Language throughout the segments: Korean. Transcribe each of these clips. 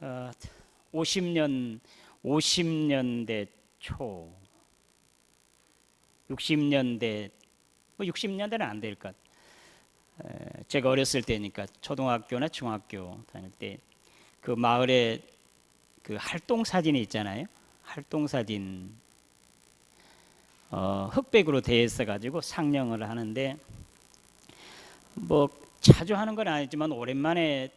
어, 50년대 초, 60년대, 60년대는 안 될 것. 제가 어렸을 때니까 초등학교나 중학교 다닐 때 그 마을에 그 활동 사진이 있잖아요. 활동 사진 흑백으로 되어 있어 가지고 상영을 하는데 뭐 자주 하는 건 아니지만 오랜만에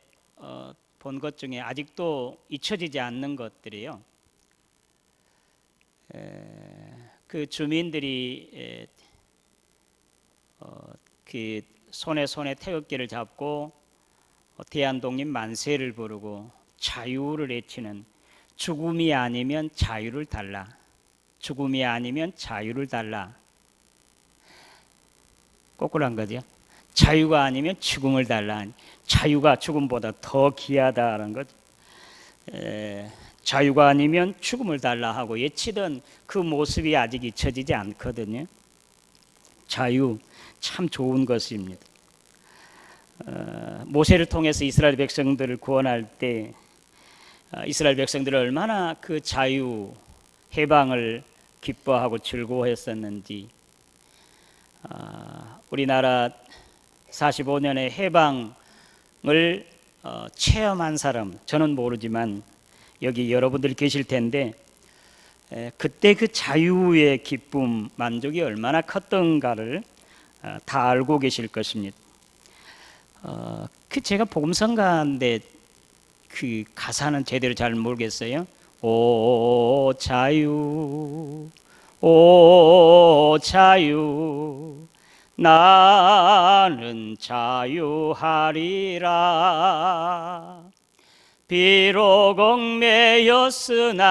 본 것 중에 아직도 잊혀지지 않는 것들이요. 그 주민들이 그 손에 태극기를 잡고 대한독립 만세를 부르고 자유를 외치는 죽음이 아니면 자유를 달라. 죽음이 아니면 자유를 달라. 거꾸로 한 거죠. 자유가 아니면 죽음을 달라. 자유가 죽음보다 더 귀하다는 것. 자유가 아니면 죽음을 달라 하고 외치던 그 모습이 아직 잊혀지지 않거든요. 자유 참 좋은 것입니다. 모세를 통해서 이스라엘 백성들을 구원할 때 이스라엘 백성들은 얼마나 그 자유 해방을 기뻐하고 즐거워했었는지, 우리나라 45년의 해방을 체험한 사람, 저는 모르지만 여기 여러분들 계실 텐데 그때 그 자유의 기쁨, 만족이 얼마나 컸던가를 다 알고 계실 것입니다. 그 제가 복음성가인데 그 가사는 제대로 잘 모르겠어요. 오 자유, 오 자유, 나는 자유하리라. 비록 얽매였으나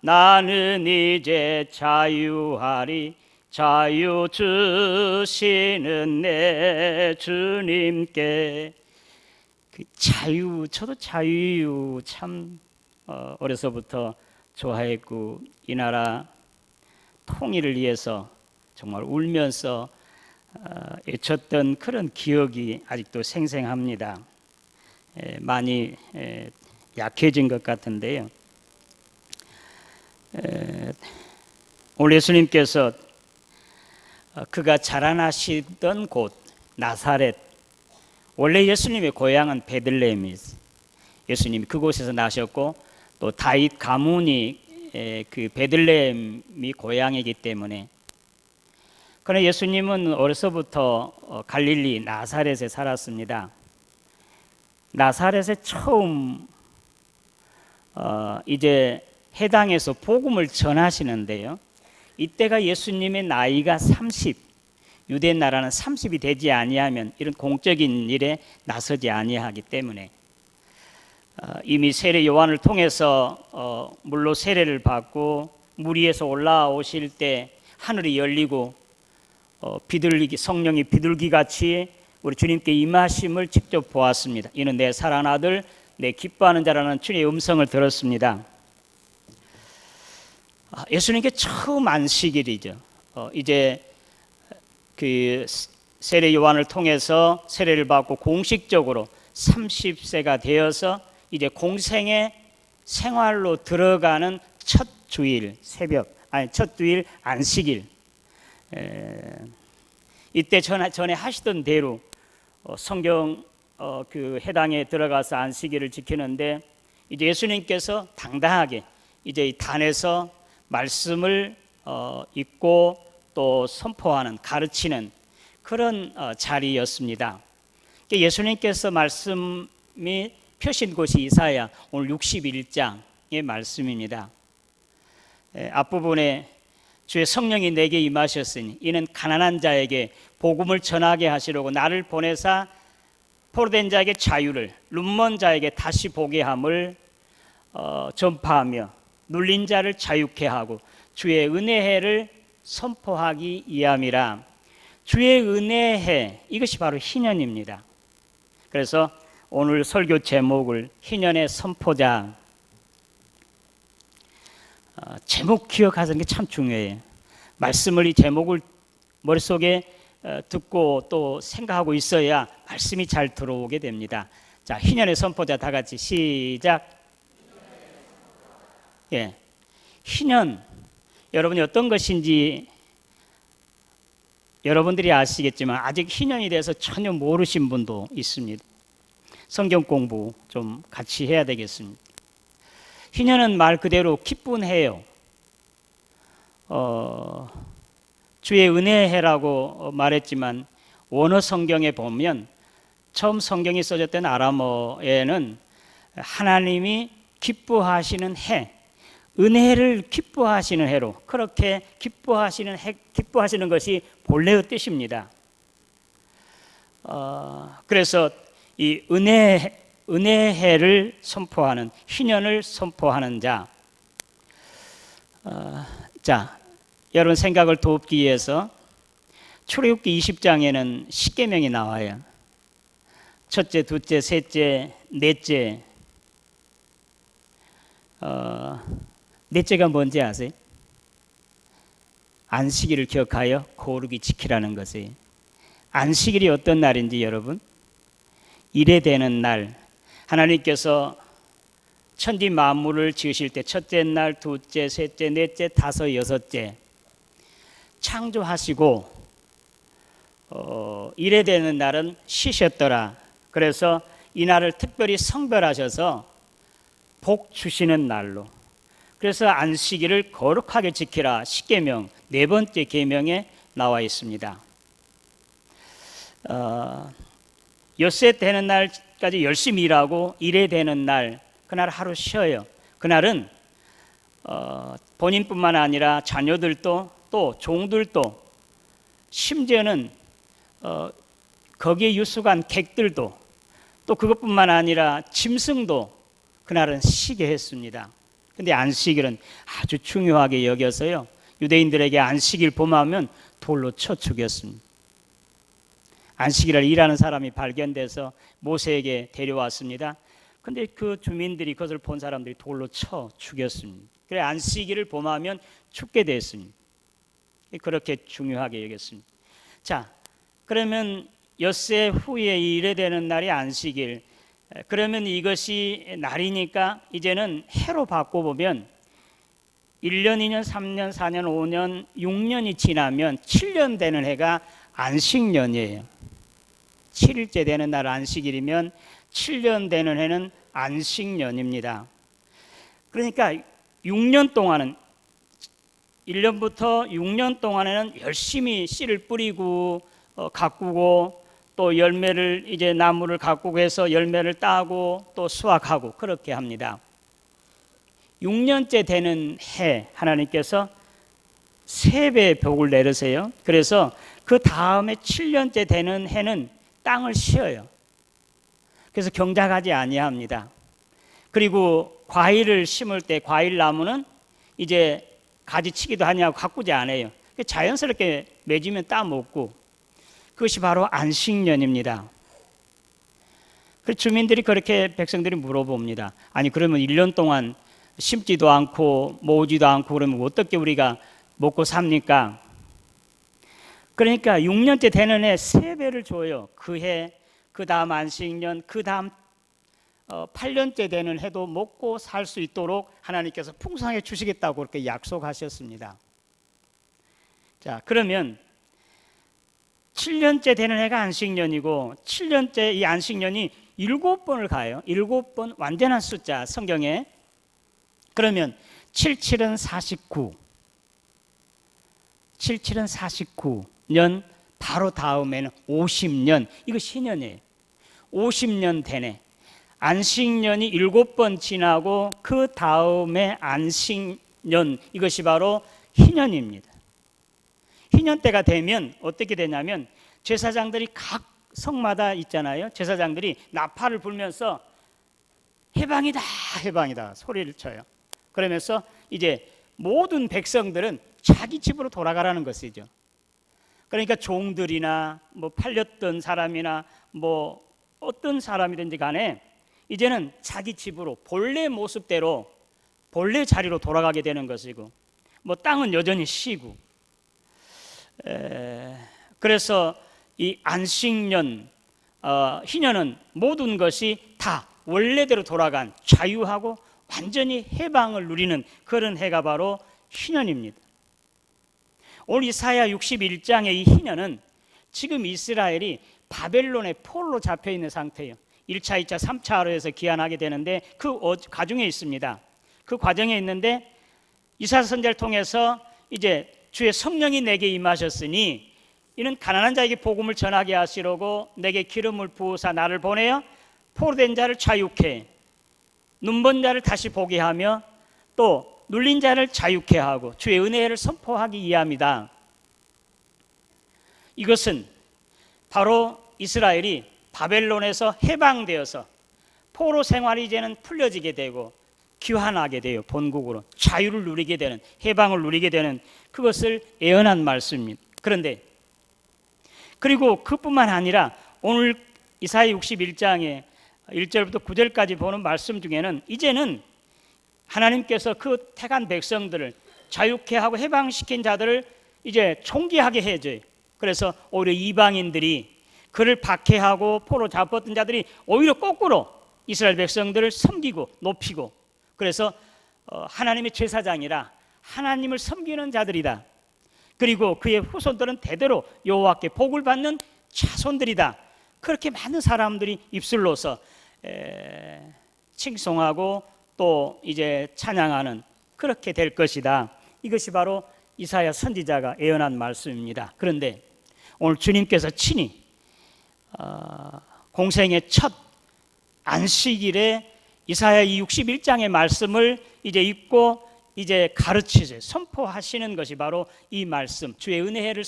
나는 이제 자유하리. 자유 주시는 내 주님께. 그 자유, 저도 자유 참 어려서부터 좋아했고 이 나라 통일을 위해서 정말 울면서 외쳤던 그런 기억이 아직도 생생합니다. 많이 약해진 것 같은데요. 오늘 예수님께서 그가 자라나시던 곳 나사렛, 원래 예수님의 고향은 베들레헴이에요. 예수님이 그곳에서 나셨고 또 다윗 가문이 그 베들레헴이 고향이기 때문에, 그러나 예수님은 어려서부터 갈릴리 나사렛에 살았습니다. 나사렛에 처음 이제 해당에서 복음을 전하시는데요. 이때가 예수님의 나이가 30, 유대 나라는 30이 되지 아니하면 이런 공적인 일에 나서지 아니하기 때문에 이미 세례 요한을 통해서 물로 세례를 받고 물 위에서 올라오실 때 하늘이 열리고 비둘기, 성령이 비둘기 같이 우리 주님께 임하심을 직접 보았습니다. 이는 내 사랑하는 아들, 내 기뻐하는 자라는 주님의 음성을 들었습니다. 예수님께 처음 안식일이죠. 이제 그 세례 요한을 통해서 세례를 받고 공식적으로 30세가 되어서 이제 공생의 생활로 들어가는 첫 주일 새벽, 첫 주일 안식일. 이때 전에 하시던 대로 성경 그 해당에 들어가서 안식일을 지키는데, 이제 예수님께서 당당하게 이제 이 단에서 말씀을 읽고 또 선포하는, 가르치는 그런 자리였습니다. 예수님께서 말씀이 펴신 곳이 이사야 오늘 61장의 말씀입니다. 앞부분에 주의 성령이 내게 임하셨으니 이는 가난한 자에게 복음을 전하게 하시려고 나를 보내사 포로된 자에게 자유를, 눈먼 자에게 다시 보게 함을 전파하며 눌린 자를 자유케 하고 주의 은혜해를 선포하기 위함이라. 주의 은혜해, 이것이 바로 희년입니다. 그래서 오늘 설교 제목을 희년의 선포자, 제목 기억하는 게 참 중요해요. 말씀을, 이 제목을 머릿속에 듣고 또 생각하고 있어야 말씀이 잘 들어오게 됩니다. 자, 희년의 선포자 다 같이 시작. 예, 희년 여러분이 어떤 것인지 여러분들이 아시겠지만 아직 희년에 대해서 전혀 모르신 분도 있습니다. 성경 공부 좀 같이 해야 되겠습니다. 희년은 말 그대로 기쁜 해요. 주의 은혜의 해라고 말했지만 원어 성경에 보면 처음 성경이 써졌던 아람어에는 하나님이 기뻐하시는 해, 은혜를 기뻐하시는 해로 그렇게 기뻐하시는 것이 본래의 뜻입니다. 그래서 이 은혜해를 선포하는 희년을 선포하는 자. 자, 여러분 생각을 돕기 위해서 출애굽기 20장에는 십계명이 나와요. 첫째, 둘째, 셋째, 넷째. 넷째가 뭔지 아세요? 안식일을 기억하여 거룩히 지키라는 것이에요. 안식일이 어떤 날인지 여러분, 일에 되는 날, 하나님께서 천지 만물을 지으실 때 첫째 날, 둘째, 셋째, 넷째, 다섯, 여섯째 창조하시고 일에 되는 날은 쉬셨더라. 그래서 이 날을 특별히 성별하셔서 복 주시는 날로, 그래서 안식일을 거룩하게 지키라 십계명 네 번째 계명에 나와 있습니다. 엿새 되는 날까지 열심히 일하고 일에 되는 날, 그날 하루 쉬어요. 그날은 본인뿐만 아니라 자녀들도 또 종들도 심지어는 거기에 유숙한 객들도 또 그것뿐만 아니라 짐승도 그날은 쉬게 했습니다. 근데 안식일은 아주 중요하게 여겨서요, 유대인들에게 안식일 범하면 돌로 쳐 죽였습니다. 안식일을 일하는 사람이 발견돼서 모세에게 데려왔습니다. 근데 그 주민들이 그것을 본 사람들이 돌로 쳐 죽였습니다. 그래 안식일을 범하면 죽게 됐습니다. 그렇게 중요하게 여겼습니다. 자, 그러면 엿새 후에 일에 되는 날이 안식일. 그러면 이것이 날이니까 이제는 해로 바꿔보면 1년, 2년, 3년, 4년, 5년, 6년이 지나면 7년 되는 해가 안식년이에요. 7일째 되는 날 안식일이면 7년 되는 해는 안식년입니다. 그러니까 6년 동안은 1년부터 6년 동안에는 열심히 씨를 뿌리고 가꾸고 또 열매를 이제 나무를 가꾸고 해서 열매를 따고 또 수확하고 그렇게 합니다. 6년째 되는 해 하나님께서 3배의 복을 내리세요. 그래서 그 다음에 7년째 되는 해는 땅을 쉬어요. 그래서 경작하지 아니합니다. 그리고 과일을 심을 때 과일 나무는 이제 가지치기도 하냐고 가꾸지 않아요. 자연스럽게 맺으면 따먹고, 그것이 바로 안식년입니다. 그 주민들이 그렇게 백성들이 물어봅니다. 아니 그러면 1년 동안 심지도 않고 모으지도 않고 그러면 어떻게 우리가 먹고 삽니까? 그러니까 6년째 되는 해 3배를 줘요. 그 해, 그 다음 안식년, 그 다음 8년째 되는 해도 먹고 살 수 있도록 하나님께서 풍성하게 주시겠다고 그렇게 약속하셨습니다. 자, 그러면 7년째 되는 해가 안식년이고 7년째 이 안식년이 7번을 가요. 7번 완전한 숫자 성경에. 그러면 77은 49. 77은 49년 바로 다음에는 50년. 이거 신년이에요. 50년 되네. 안식년이 7번 지나고 그 다음에 안식년, 이것이 바로 희년입니다. 희년 때가 되면 어떻게 되냐면 제사장들이 각 성마다 있잖아요. 제사장들이 나팔을 불면서 해방이다 해방이다 소리를 쳐요. 그러면서 이제 모든 백성들은 자기 집으로 돌아가라는 것이죠. 그러니까 종들이나 뭐 팔렸던 사람이나 뭐 어떤 사람이든지 간에 이제는 자기 집으로 본래 모습대로 본래 자리로 돌아가게 되는 것이고, 뭐 땅은 여전히 쉬고. 그래서 이 안식년, 희년은 모든 것이 다 원래대로 돌아간 자유하고 완전히 해방을 누리는 그런 해가 바로 희년입니다. 오늘 이사야 61장의 이 희년은 지금 이스라엘이 바벨론의 포로로 잡혀 있는 상태예요. 1차, 2차, 3차로 해서 귀환하게 되는데 그 과정에 있습니다. 그 과정에 있는데 이사야 선지자를 통해서 이제 주의 성령이 내게 임하셨으니 이는 가난한 자에게 복음을 전하게 하시려고 내게 기름을 부으사 나를 보내어 포로된 자를 자유케 눈먼 자를 다시 보게 하며 또 눌린 자를 자유케 하고 주의 은혜를 선포하기 위함이다. 이것은 바로 이스라엘이 바벨론에서 해방되어서 포로 생활이 이제는 풀려지게 되고 귀환하게 돼요. 본국으로 자유를 누리게 되는, 해방을 누리게 되는 그것을 예언한 말씀입니다. 그런데 그리고 그뿐만 아니라 오늘 이사야 61장에 1절부터 9절까지 보는 말씀 중에는 이제는 하나님께서 그 택한 백성들을 자유케 하고 해방시킨 자들을 이제 총기하게 해줘요. 그래서 오히려 이방인들이 그를 박해하고 포로 잡았던 자들이 오히려 거꾸로 이스라엘 백성들을 섬기고 높이고, 그래서 하나님의 제사장이라 하나님을 섬기는 자들이다. 그리고 그의 후손들은 대대로 여호와께 복을 받는 자손들이다. 그렇게 많은 사람들이 입술로서 칭송하고 또 이제 찬양하는 그렇게 될 것이다. 이것이 바로 이사야 선지자가 예언한 말씀입니다. 그런데 오늘 주님께서 친히 공생의 첫 안식일에 이사야 61장의 말씀을 이제 읽고 이제 가르치세요. 선포하시는 것이 바로 이 말씀, 주의 은혜를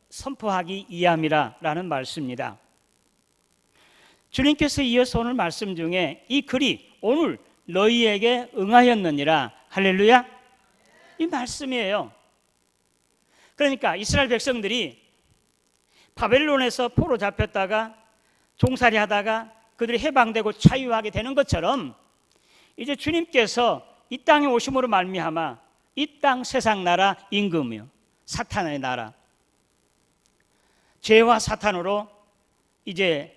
선포하기 위함이라는 말씀입니다. 주님께서 이어서 오늘 말씀 중에 이 글이 오늘 너희에게 응하였느니라. 할렐루야. 이 말씀이에요. 그러니까 이스라엘 백성들이 바벨론에서 포로 잡혔다가 종살이 하다가 그들이 해방되고 자유하게 되는 것처럼 이제 주님께서 이 땅에 오심으로 말미암아 이 땅 세상 나라 임금이요 사탄의 나라, 죄와 사탄으로 이제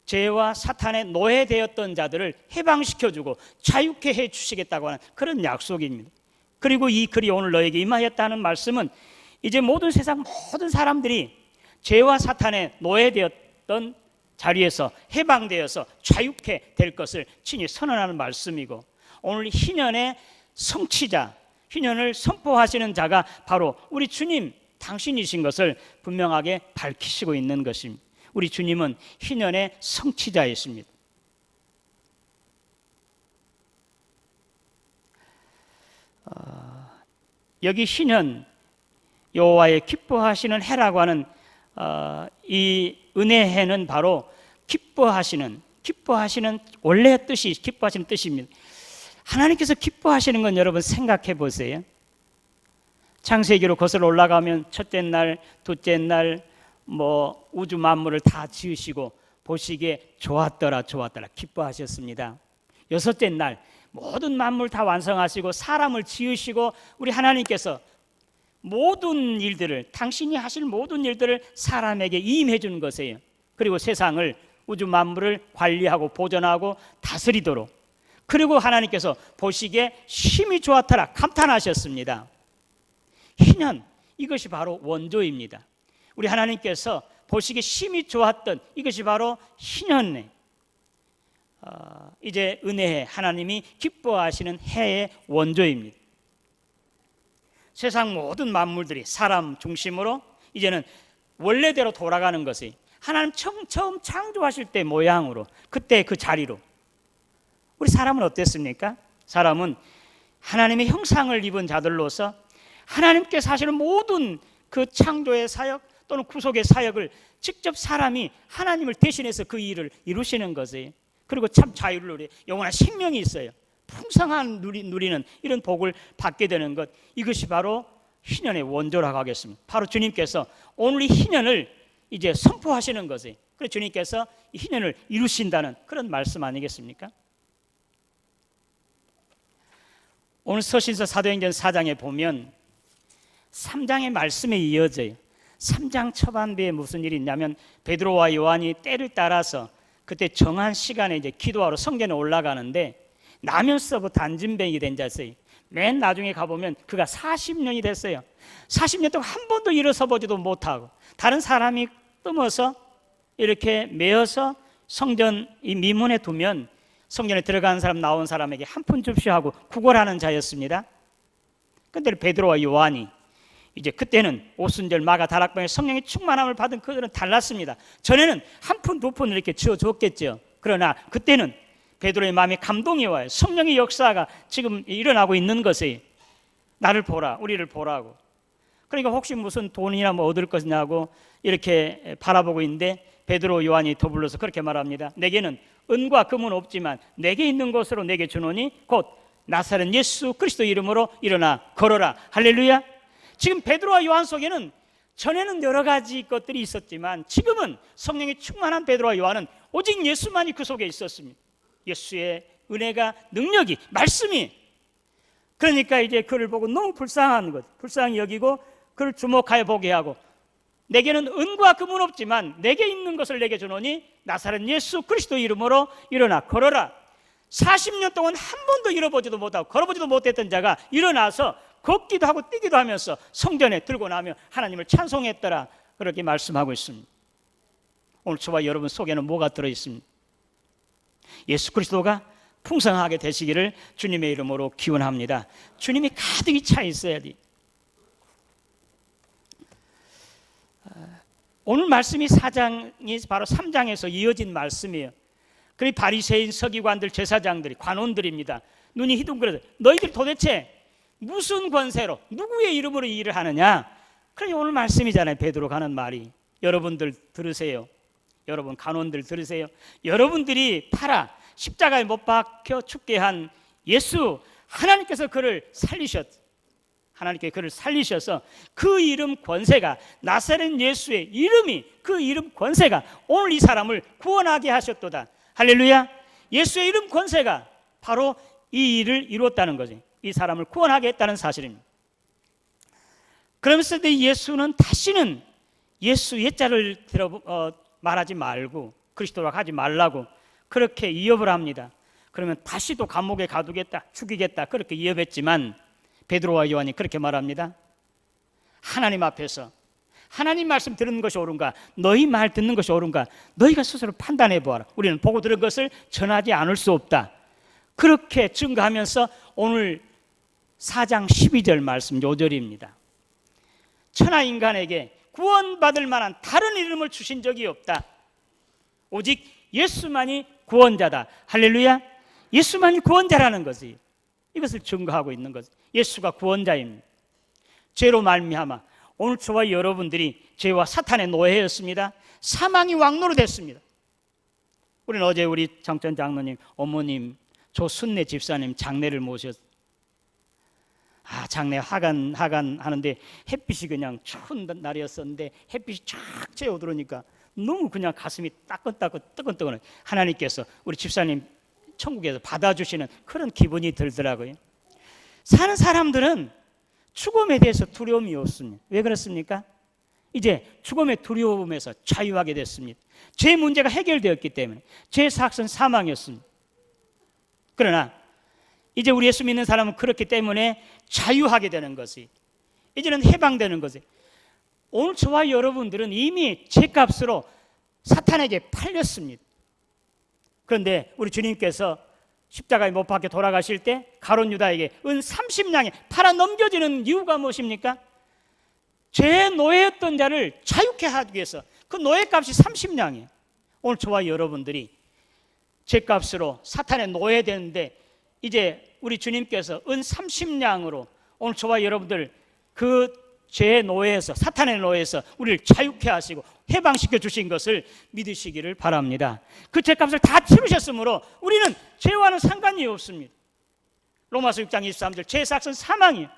죄와 사탄의 노예되었던 자들을 해방시켜주고 자유케 해주시겠다고 하는 그런 약속입니다. 그리고 이 글이 오늘 너에게 임하였다는 말씀은 이제 모든 세상 모든 사람들이 죄와 사탄의 노예되었던 자리에서 해방되어서 자유케 될 것을 친히 선언하는 말씀이고, 오늘 희년의 성취자, 희년을 선포하시는 자가 바로 우리 주님 당신이신 것을 분명하게 밝히시고 있는 것입니다. 우리 주님은 희년의 성취자이십니다. 여기 희년, 여호와의 기뻐하시는 해라고 하는 이 은혜해는 바로 기뻐하시는 원래의 뜻이 기뻐하시는 뜻입니다. 하나님께서 기뻐하시는 건 여러분 생각해 보세요. 창세기로 거슬러 올라가면 첫째 날, 둘째 날 우주 만물을 다 지으시고 보시기에 좋았더라 기뻐하셨습니다. 여섯째 날 모든 만물 다 완성하시고 사람을 지으시고 우리 하나님께서 모든 일들을, 당신이 하실 모든 일들을 사람에게 임해 주는 것이에요. 그리고 세상을, 우주 만물을 관리하고 보존하고 다스리도록, 그리고 하나님께서 보시기에 심히 좋았더라 감탄하셨습니다. 희년, 이것이 바로 원조입니다. 우리 하나님께서 보시기에 심히 좋았던 이것이 바로 희년의 이제 은혜해, 하나님이 기뻐하시는 해의 원조입니다. 세상 모든 만물들이 사람 중심으로 이제는 원래대로 돌아가는 것이 하나님 처음 창조하실 때 모양으로, 그때 그 자리로. 우리 사람은 어땠습니까? 사람은 하나님의 형상을 입은 자들로서 하나님께서 하시는 모든 그 창조의 사역 또는 구속의 사역을 직접 사람이 하나님을 대신해서 그 일을 이루시는 것이에요. 그리고 참 자유를 누리, 영원한 생명이 있어요. 풍성한 누리는 이런 복을 받게 되는 것, 이것이 바로 희년의 원조라고 하겠습니다. 바로 주님께서 오늘 이 희년을 이제 선포하시는 것이에요. 그래서 주님께서 이 희년을 이루신다는 그런 말씀 아니겠습니까? 오늘 서신서 사도행전 4장에 보면 3장의 말씀에 이어져요. 3장 초반부에 무슨 일이 있냐면 베드로와 요한이 때를 따라서 그때 정한 시간에 이제 기도하러 성전에 올라가는데 라면 서버 단진뱅이 된 자세히 맨 나중에 가보면 그가 40년이 됐어요. 40년 동안 한 번도 일어서 보지도 못하고 다른 사람이 뜸어서 이렇게 메어서 성전 이 미문에 두면 성전에 들어가는 사람 나온 사람에게 한 푼 줍시하고 구걸하는 자였습니다. 그런데 베드로와 요한이 이제 그때는 오순절 마가 다락방에 성령의 충만함을 받은 그들은 달랐습니다. 전에는 한 푼 두 푼 이렇게 지어줬겠죠. 그러나 그때는 베드로의 마음에 감동이 와요. 성령의 역사가 지금 일어나고 있는 것이 나를 보라, 우리를 보라고. 그러니까 혹시 무슨 돈이나 뭐 얻을 것이냐고 이렇게 바라보고 있는데 베드로 요한이 더불어서 그렇게 말합니다. 내게는 은과 금은 없지만 내게 있는 것으로 내게 주노니 곧 나사렛 예수 그리스도 이름으로 일어나 걸어라. 할렐루야. 지금 베드로와 요한 속에는 전에는 여러 가지 것들이 있었지만 지금은 성령이 충만한 베드로와 요한은 오직 예수만이 그 속에 있었습니다. 예수의 은혜가, 능력이, 말씀이. 그러니까 이제 그를 보고 너무 불쌍한 것, 불쌍히 여기고 그를 주목하여 보게 하고, 내게는 은과 금은 없지만 내게 있는 것을 내게 주노니 나사렛 예수 그리스도 이름으로 일어나 걸어라. 40년 동안 한 번도 일어보지도 못하고 걸어보지도 못했던 자가 일어나서 걷기도 하고 뛰기도 하면서 성전에 들고 나며 하나님을 찬송했더라. 그렇게 말씀하고 있습니다. 오늘 저와 여러분 속에는 뭐가 들어있습니까? 예수 그리스도가 풍성하게 되시기를 주님의 이름으로 기원합니다. 주님이 가득히 차 있어야 돼. 오늘 말씀이 4장이 바로 3장에서 이어진 말씀이에요. 그리고 바리새인, 서기관들, 제사장들이, 관원들입니다. 눈이 희둥그레 너희들 도대체 무슨 권세로 누구의 이름으로 이 일을 하느냐? 그러니 오늘 말씀이잖아요. 베드로가 하는 말이. 여러분들 들으세요. 여러분 관원들 들으세요. 여러분들이 팔아 십자가에 못 박혀 죽게 한 예수, 하나님께서 그를 살리셨. 하나님께 그를 살리셔서 그 이름 권세가, 나사렛 예수의 이름이, 그 이름 권세가 오늘 이 사람을 구원하게 하셨도다. 할렐루야. 예수의 이름 권세가 바로 이 일을 이루었다는 거지. 이 사람을 구원하게 했다는 사실입니다. 그러면서 예수는 다시는 예수 옛자를 말하지 말고 그리스도라고 하지 말라고 그렇게 위협을 합니다. 그러면 다시 또 감옥에 가두겠다, 죽이겠다 그렇게 위협했지만 베드로와 요한이 그렇게 말합니다. 하나님 앞에서 하나님 말씀 듣는 것이 옳은가, 너희 말 듣는 것이 옳은가, 너희가 스스로 판단해 보아라. 우리는 보고 들은 것을 전하지 않을 수 없다. 그렇게 증거하면서 오늘 4장 12절 말씀 요절입니다. 천하 인간에게 구원받을 만한 다른 이름을 주신 적이 없다. 오직 예수만이 구원자다. 할렐루야. 예수만이 구원자라는 거지. 이것을 증거하고 있는 거지. 예수가 구원자입니다. 죄로 말미암아 오늘 저와 여러분들이 죄와 사탄의 노예였습니다. 사망이 왕노로 됐습니다. 우리는 어제 우리 정천 장로님, 어머님, 조순례 집사님 장례를 모셨. 장례 하간 하는데 햇빛이 그냥 추운 날이었었는데 햇빛이 쫙 쬐어 들어오니까 너무 그냥 가슴이 따끈따끈 뜨끈뜨끈해. 하나님께서 우리 집사님 천국에서 받아주시는 그런 기분이 들더라고요. 사는 사람들은 죽음에 대해서 두려움이 없습니다. 왜 그렇습니까? 이제 죽음의 두려움에서 자유하게 됐습니다. 죄 문제가 해결되었기 때문에. 죄 사악은 사망이었습니다. 그러나 이제 우리 예수 믿는 사람은 그렇기 때문에 자유하게 되는 것이, 이제는 해방되는 것이. 오늘 저와 여러분들은 이미 죄값으로 사탄에게 팔렸습니다. 그런데 우리 주님께서 십자가에 못 박혀 돌아가실 때 가룟 유다에게 은 30냥에 팔아 넘겨지는 이유가 무엇입니까? 죄의 노예였던 자를 자유케 하기 위해서. 그 노예값이 30냥이에요. 오늘 저와 여러분들이 죄값으로 사탄의 노예되는데 이제 우리 주님께서 은 30냥으로 오늘 저와 여러분들 그 죄의 노예에서, 사탄의 노예에서 우리를 자유케 하시고 해방시켜 주신 것을 믿으시기를 바랍니다. 그 죄값을 다 치르셨으므로 우리는 죄와는 상관이 없습니다. 로마서 6장 23절 죄의 삭은 사망이에요.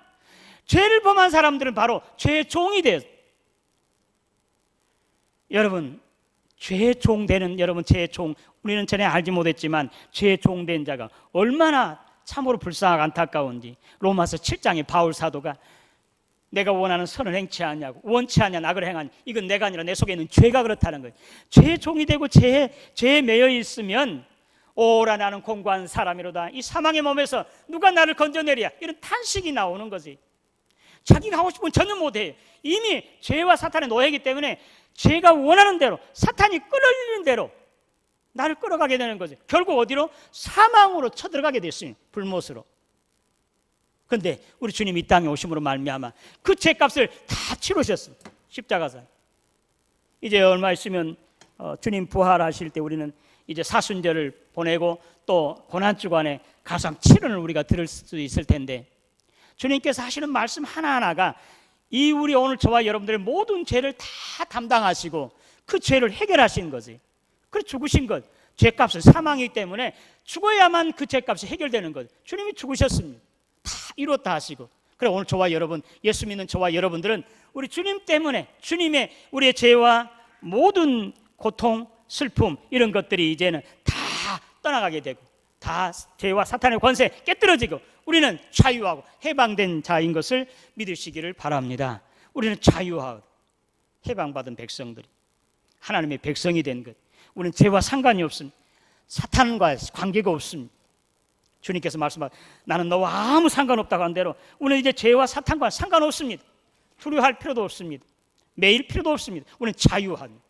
죄를 범한 사람들은 바로 죄의 종이 돼요. 여러분, 죄의 종 되는 여러분, 죄의 종, 우리는 전에 알지 못했지만 죄의 종 된 자가 얼마나 참으로 불쌍하고 안타까운지 로마서 7장에 바울 사도가 내가 원하는 선을 행치 않냐고, 원치 않냐 악을 행하니 이건 내가 아니라 내 속에 있는 죄가 그렇다는 거예요. 죄의 종이 되고 죄에 매여 있으면 오라 나는 공고한 사람이로다. 이 사망의 몸에서 누가 나를 건져내랴. 이런 탄식이 나오는 거지. 자기가 하고 싶은 건 전혀 못해요. 이미 죄와 사탄의 노예이기 때문에 죄가 원하는 대로, 사탄이 끌어올리는 대로 나를 끌어가게 되는 거죠. 결국 어디로? 사망으로 쳐들어가게 됐어요. 불못으로. 그런데 우리 주님 이 땅에 오심으로 말미암아 그 죄값을 다 치르셨어요. 십자가상. 이제 얼마 있으면 주님 부활하실 때 우리는 이제 사순절을 보내고 또 고난주간에 가상 7원을 우리가 들을 수 있을 텐데, 주님께서 하시는 말씀 하나하나가 이 우리 오늘 저와 여러분들의 모든 죄를 다 담당하시고 그 죄를 해결하신 거지. 그래서 죽으신 것, 죄값은 사망이기 때문에 죽어야만 그 죄값이 해결되는 것. 주님이 죽으셨습니다. 다 이뤘다 하시고. 그래 오늘 저와 여러분, 예수 믿는 저와 여러분들은 우리 주님 때문에 주님의 우리의 죄와 모든 고통, 슬픔 이런 것들이 이제는 다 떠나가게 되고 다 죄와 사탄의 권세 깨뜨려지고 우리는 자유하고 해방된 자인 것을 믿으시기를 바랍니다. 우리는 자유하고 해방받은 백성들이 하나님의 백성이 된 것. 우리는 죄와 상관이 없습니다. 사탄과 관계가 없습니다. 주님께서 말씀하신 나는 너와 아무 상관없다고 한 대로 우리는 이제 죄와 사탄과 상관없습니다. 두려워할 필요도 없습니다. 매일 필요도 없습니다. 우리는 자유합니다.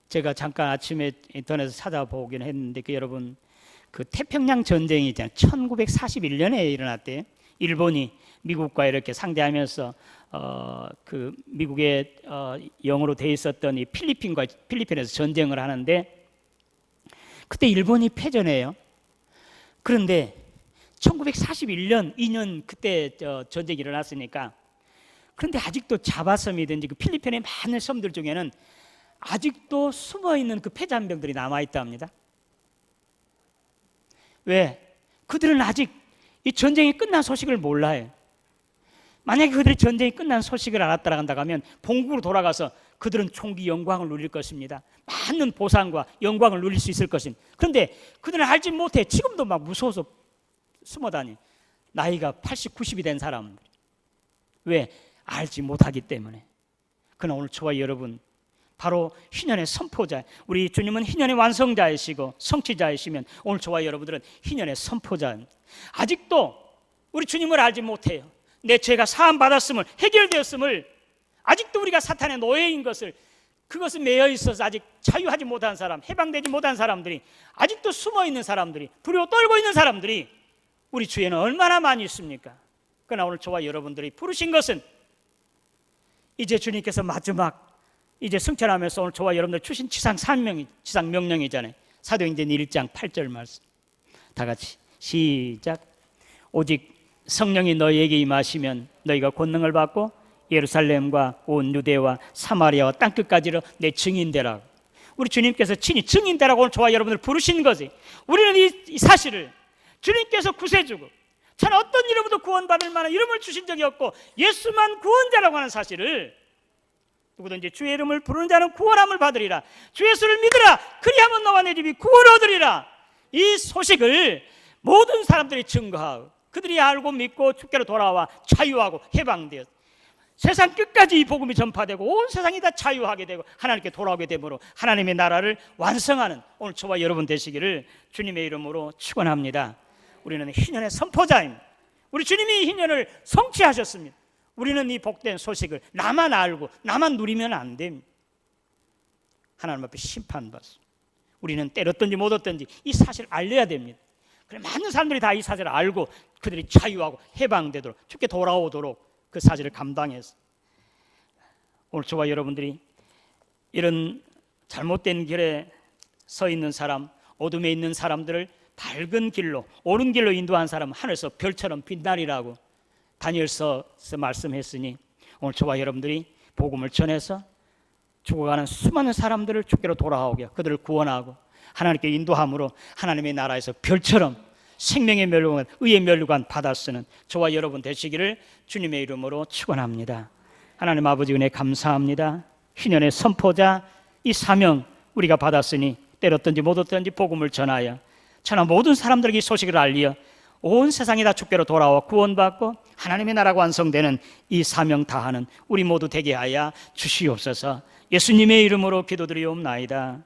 제가 잠깐 아침에 인터넷에서 찾아보긴 했는데 여러분 그 태평양 전쟁이 있잖아요. 1941년에 일어났대요. 일본이 미국과 이렇게 상대하면서 그 미국의 영으로 돼 있었던 이 필리핀에서 전쟁을 하는데 그때 일본이 패전해요. 그런데 1941년 2년 그때 전쟁이 일어났으니까, 그런데 아직도 자바섬이든지 그 필리핀의 많은 섬들 중에는 아직도 숨어있는 그 패잔병들이 남아있답니다. 왜? 그들은 아직 이 전쟁이 끝난 소식을 몰라요. 만약에 그들이 전쟁이 끝난 소식을 알았다라 한다고 하면 본국으로 돌아가서 그들은 총기 영광을 누릴 것입니다. 많은 보상과 영광을 누릴 수 있을 것입니다. 그런데 그들은 알지 못해. 지금도 막 무서워서 숨어다니. 나이가 80, 90이 된 사람들. 왜? 알지 못하기 때문에. 그러나 오늘 저와 여러분 바로 희년의 선포자, 우리 주님은 희년의 완성자이시고 성취자이시면 오늘 저와 여러분들은 희년의 선포자입니다. 아직도 우리 주님을 알지 못해요. 내 죄가 사함받았음을, 해결되었음을, 아직도 우리가 사탄의 노예인 것을, 그것은 매여 있어서 아직 자유하지 못한 사람, 해방되지 못한 사람들이, 아직도 숨어있는 사람들이, 두려워 떨고 있는 사람들이 우리 주위에는 얼마나 많이 있습니까? 그러나 오늘 저와 여러분들이 부르신 것은 이제 주님께서 마지막 이제 승천하면서 오늘 저와 여러분들 주신 지상 명령이잖아요. 사도행전 1장 8절 말씀 다 같이 시작. 오직 성령이 너희에게 임하시면 너희가 권능을 받고 예루살렘과 온 유대와 사마리아와 땅끝까지로 내 증인되라고. 우리 주님께서 친히 증인되라고 오늘 저와 여러분들 부르신 거지. 우리는 이 사실을 주님께서 구세주고 전 어떤 이름으로도 구원받을 만한 이름을 주신 적이 없고 예수만 구원자라고 하는 사실을, 누구든지 주의 이름을 부르는 자는 구원함을 받으리라. 주 예수를 믿으라. 그리하면 너와 내 집이 구원을 얻으리라. 이 소식을 모든 사람들이 증거하고 그들이 알고 믿고 주께로 돌아와 자유하고 해방되었. 세상 끝까지 이 복음이 전파되고 온 세상이 다 자유하게 되고 하나님께 돌아오게 되므로 하나님의 나라를 완성하는 오늘 저와 여러분 되시기를 주님의 이름으로 축원합니다. 우리는 희년의 선포자입니다. 우리 주님이 희년을 성취하셨습니다. 우리는 이 복된 소식을 나만 알고 나만 누리면 안 됩니다. 하나님 앞에 심판받습니다. 우리는 때렸든지 못 얻든지 이 사실을 알려야 됩니다. 그래 많은 사람들이 다 이 사실을 알고 그들이 자유하고 해방되도록 주께 돌아오도록 그 사실을 감당해서 오늘 저와 여러분들이 이런 잘못된 길에 서 있는 사람, 어둠에 있는 사람들을 밝은 길로, 옳은 길로 인도한 사람은 하늘에서 별처럼 빛나리라고 다니엘서에서 말씀했으니 오늘 저와 여러분들이 복음을 전해서 죽어가는 수많은 사람들을 주께로 돌아오게 그들을 구원하고 하나님께 인도함으로 하나님의 나라에서 별처럼 생명의 멸류관, 의의 멸류관 받아 쓰는 저와 여러분 되시기를 주님의 이름으로 축원합니다. 하나님 아버지 은혜 감사합니다. 희년의 선포자 이 사명 우리가 받았으니 때렸든지 못 얻든지 복음을 전하여 천하 모든 사람들에게 이 소식을 알려 온 세상이 다 주께로 돌아와 구원받고 하나님의 나라가 완성되는 이 사명 다하는 우리 모두 되게 하여 주시옵소서. 예수님의 이름으로 기도드리옵나이다.